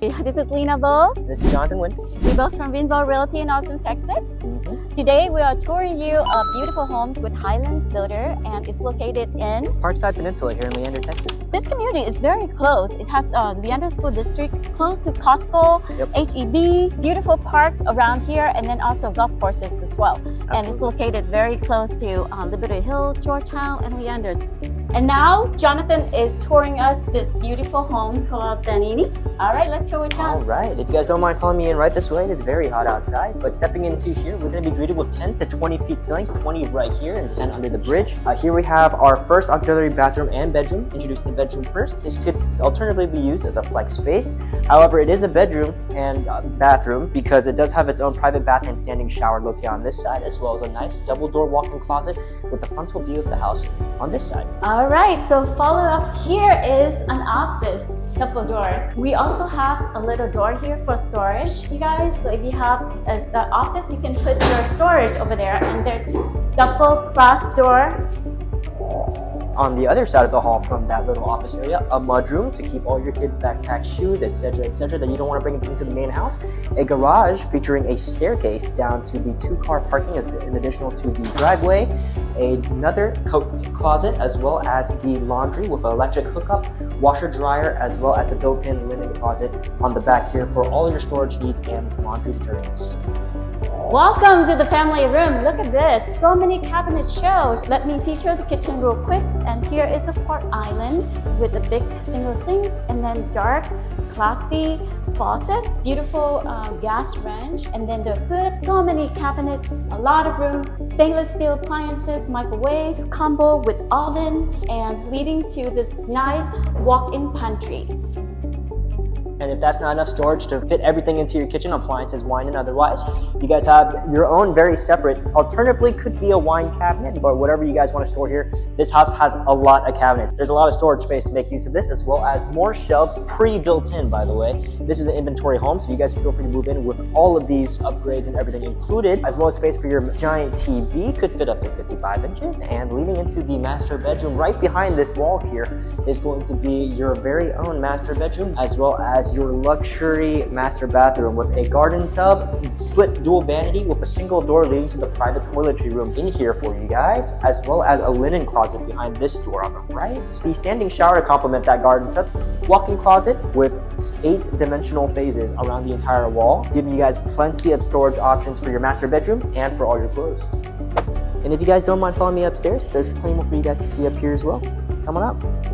This is Lena. This is Jonathan Wynn. We're both from Winville Realty in Austin, Texas. Today we are touring you a beautiful home with Highlands Builder, and it's located in Parkside Peninsula here in Leander, Texas. This community is very close. It has Leander School District, close to Costco, HEB, beautiful park around here, and then also golf courses as well. Absolutely. And it's located very close to Liberty Hills, Georgetown, and Leanders. And now Jonathan is touring us this beautiful home called Bernini. All right, let's tour it down. All right, if you guys don't mind following me in right this way, it is very hot outside, but stepping into here, we're going to be greeted with 10 to 20 feet ceilings, 20 right here and 10 under the bridge. Here we have our first auxiliary bathroom and bedroom. Introducing the bedroom first. This could alternatively be used as a flex space. However, it is a bedroom and bathroom because it does have its own private bath and standing shower located on this side, as well as a nice double door walk-in closet with the frontal view of the house on this side. All right, so follow up here is an office, couple doors. We also have a little door here for storage, you guys. So if you have an office, you can put your storage over there, and there's double cross door. On the other side of the hall from that little office area, a mudroom to keep all your kids' backpacks, shoes, etc., that you don't want to bring into the main house. A garage featuring a staircase down to the 2-car parking in addition to the driveway. Another coat closet, as well as the laundry with an electric hookup, washer dryer, as well as a built-in linen closet on the back here for all your storage needs and laundry detergents. Welcome to the family room. Look at this. So many cabinet shows. Let me feature the kitchen real quick. And here is a port island with a big single sink, and then dark, classy faucets, beautiful gas range, and then the hood. So many cabinets, a lot of room, stainless steel appliances, microwave, combo with oven, and leading to this nice walk-in pantry. And if that's not enough storage to fit everything into your kitchen, appliances, wine, and otherwise, you guys have your own very separate, alternatively could be a wine cabinet, but whatever you guys want to store here, this house has a lot of cabinets. There's a lot of storage space to make use of this, as well as more shelves pre-built in, by the way. This is an inventory home, so you guys feel free to move in with all of these upgrades and everything included, as well as space for your giant TV, could fit up to 55 inches, and leading into the master bedroom right behind this wall here is going to be your very own master bedroom, as well as your luxury master bathroom with a garden tub, split dual vanity with a single door leading to the private toiletry room in here for you guys, as well as a linen closet behind this door on the right. The standing shower to complement that garden tub, walk-in closet with 8-dimensional phases around the entire wall, giving you guys plenty of storage options for your master bedroom and for all your clothes. And if you guys don't mind following me upstairs, there's plenty more for you guys to see up here as well. Come on up.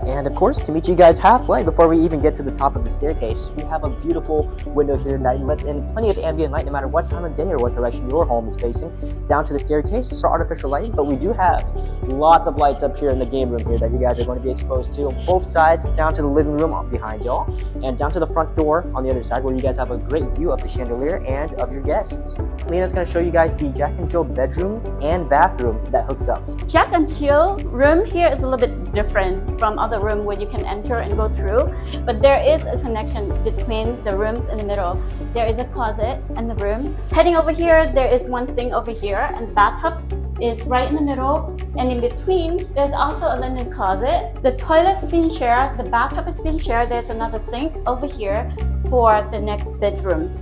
And of course, to meet you guys halfway before we even get to the top of the staircase, we have a beautiful window here that lets in plenty of ambient light no matter what time of day or what direction your home is facing, down to the staircase for artificial lighting. But we do have lots of lights up here in the game room here that you guys are going to be exposed to on both sides, down to the living room behind y'all, and down to the front door on the other side, where you guys have a great view of the chandelier and of your guests. Lena's going to show you guys the Jack and Jill bedrooms and bathroom that hooks up. Jack and Jill room here is a little bit different from other room where you can enter and go through, but there is a connection between the rooms in the middle. There is a closet in the room. Heading over here, there is one sink over here, and the bathtub is right in the middle, and in between there's also a linen closet. The toilet's been shared, the bathtub has been shared. There's another sink over here for the next bedroom.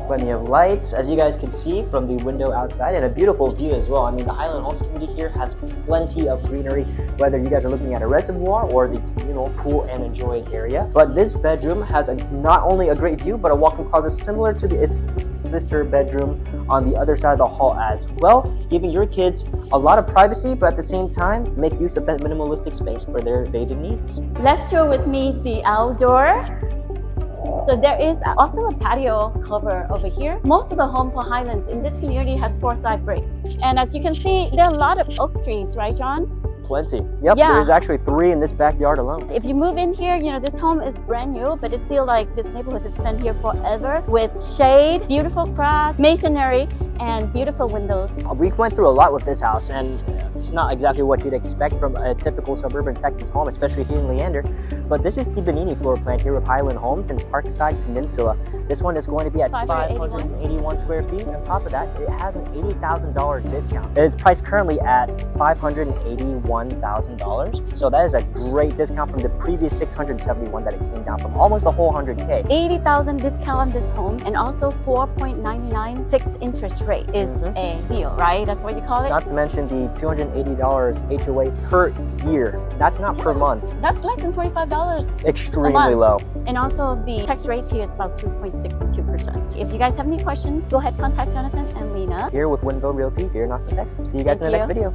Plenty of lights, as you guys can see from the window outside, and a beautiful view as well. I mean, the Highland Homes community here has plenty of greenery, whether you guys are looking at a reservoir or the communal pool and enjoying area. But this bedroom has not only a great view, but a walk-in closet similar to its sister bedroom on the other side of the hall as well, giving your kids a lot of privacy, but at the same time, make use of that minimalistic space for their bathing needs. Let's tour with me the outdoor. So there is also a patio cover over here. Most of the home for Highlands in this community has 4-side bricks. And as you can see, there are a lot of oak trees, right, John? Plenty. Yep, yeah. There's actually 3 in this backyard alone. If you move in here, you know, this home is brand new, but it feels like this neighborhood has been here forever with shade, beautiful grass, masonry, and beautiful windows. We went through a lot with this house, and it's not exactly what you'd expect from a typical suburban Texas home, especially here in Leander. But this is the Bernini floor plan here with Highland Homes in Parkside Peninsula. This one is going to be at 581 square feet. On top of that, it has an $80,000 discount. It is priced currently at $581,000. So that is a great discount from the previous $671 that it came down from, almost a whole $100K. $80,000 discount on this home, and also 4.99 fixed interest rate is a deal, right? That's what you call it? Not to mention the $280 HOA per year. That's not per month. That's less than $25 Extremely low. And also the tax rate here is about 2.62%. If you guys have any questions, go ahead, contact Jonathan and Lena. Here with Winville Realty here in Austin, Texas. See you guys in the next video.